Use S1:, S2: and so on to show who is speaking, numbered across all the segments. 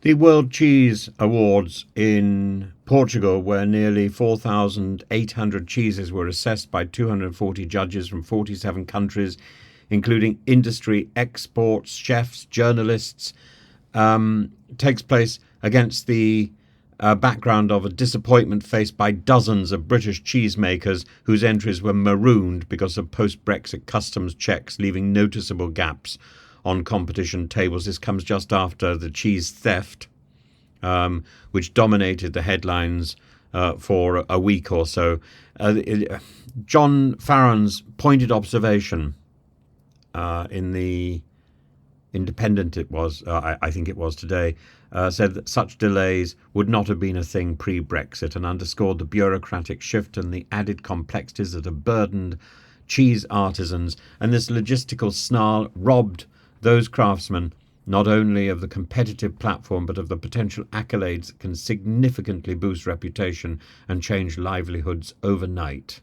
S1: The World Cheese Awards in Portugal, where nearly 4,800 cheeses were assessed by 240 judges from 47 countries, including industry, exports, chefs, journalists, takes place against the background of a disappointment faced by dozens of British cheesemakers whose entries were marooned because of post-Brexit customs checks, leaving noticeable gaps on competition tables. This comes just after the cheese theft, which dominated the headlines for a week or so. John Farron's pointed observation in the Independent, I think it was today, said that such delays would not have been a thing pre-Brexit, and underscored the bureaucratic shift and the added complexities that have burdened cheese artisans. And this logistical snarl robbed those craftsmen not only of the competitive platform but of the potential accolades that can significantly boost reputation and change livelihoods overnight.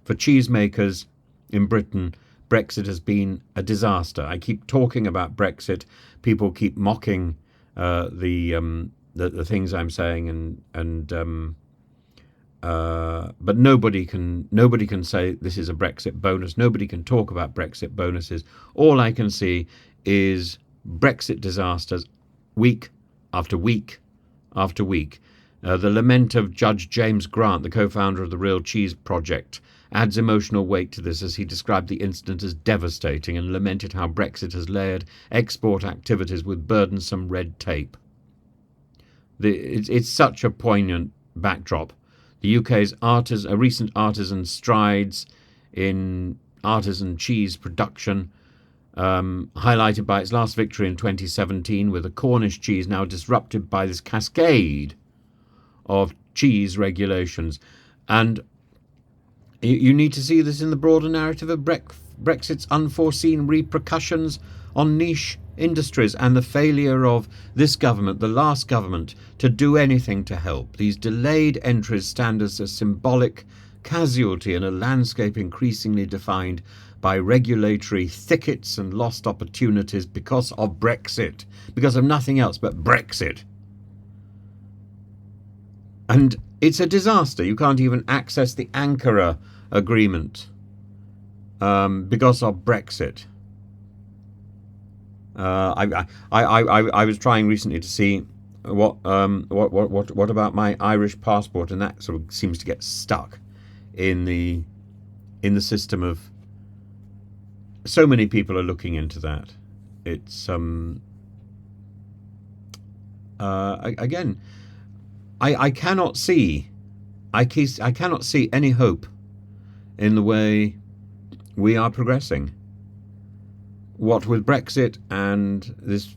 S1: For cheesemakers in Britain, Brexit has been a disaster. I keep talking about Brexit. People keep mocking the things I'm saying, but nobody can say this is a Brexit bonus. Nobody can talk about Brexit bonuses. All I can see is Brexit disasters, week after week after week. The lament of Judge James Grant, the co-founder of the Real Cheese Project, adds emotional weight to this, as he described the incident as devastating and lamented how Brexit has layered export activities with burdensome red tape. It's such a poignant backdrop. The UK's recent artisan strides in artisan cheese production, highlighted by its last victory in 2017, with the Cornish cheese now disrupted by this cascade of cheese regulations. And you need to see this in the broader narrative of Brexit's unforeseen repercussions on niche industries and the failure of this government, the last government, to do anything to help. These delayed entries stand as a symbolic casualty in a landscape increasingly defined by regulatory thickets and lost opportunities because of Brexit, because of nothing else but Brexit. And it's a disaster. You can't even access the Ankara agreement because of Brexit. I was trying recently to see what about my Irish passport, and that sort of seems to get stuck in the system of. So many people are looking into that. It's again, I cannot see any hope in the way we are progressing. What with Brexit and this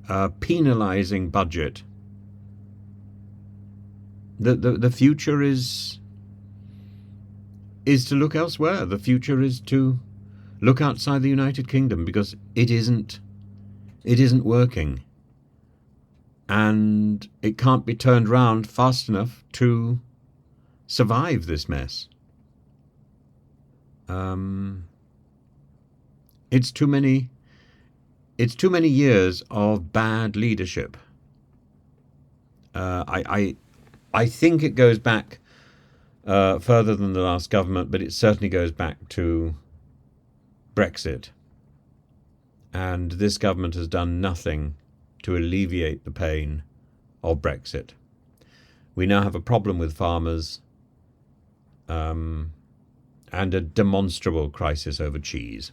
S1: penalising budget, the future is to look elsewhere. The future is to look outside the United Kingdom, because it isn't working, and it can't be turned round fast enough to survive this mess. It's too many years of bad leadership. I think it goes back further than the last government, but it certainly goes back to Brexit. And this government has done nothing to alleviate the pain of Brexit. We now have a problem with farmers, and a demonstrable crisis over cheese.